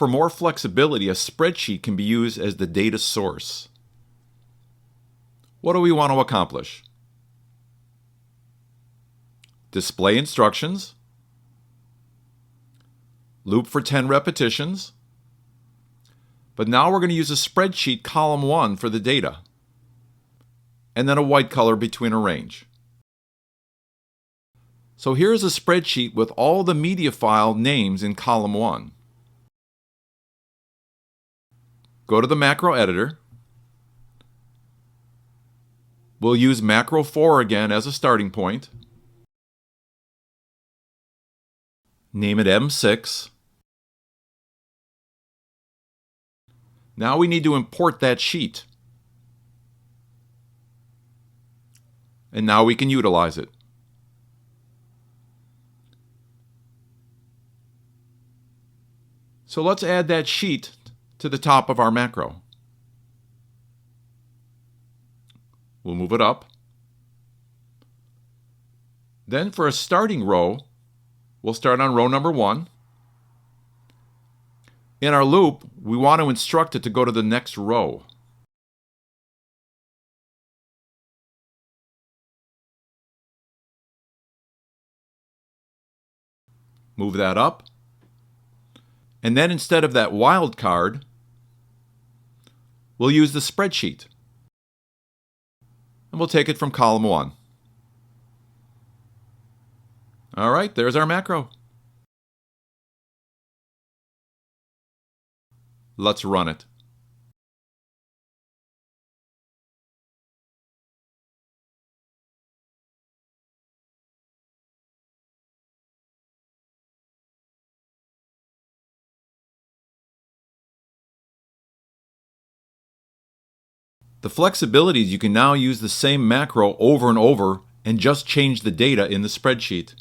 For more flexibility, a spreadsheet can be used as the data source. What do we want to accomplish? Display instructions, loop for 10 repetitions, but now we're going to use a spreadsheet column 1 for the data, and then a white color between a range. So here's a spreadsheet with all the media file names in column 1. Go to the macro editor. We'll use macro 4 again as a starting point. Name it M6. Now we need to import that sheet. And now we can utilize it. So let's add that sheet to the top of our macro. We'll move it up. Then for a starting row, we'll start on row number 1. In our loop, we want to instruct it to go to the next row. Move that up. And then instead of that wildcard, we'll use the spreadsheet. And we'll take it from column 1. All right, there's our macro. Let's run it. The flexibility is you can now use the same macro over and over and just change the data in the spreadsheet.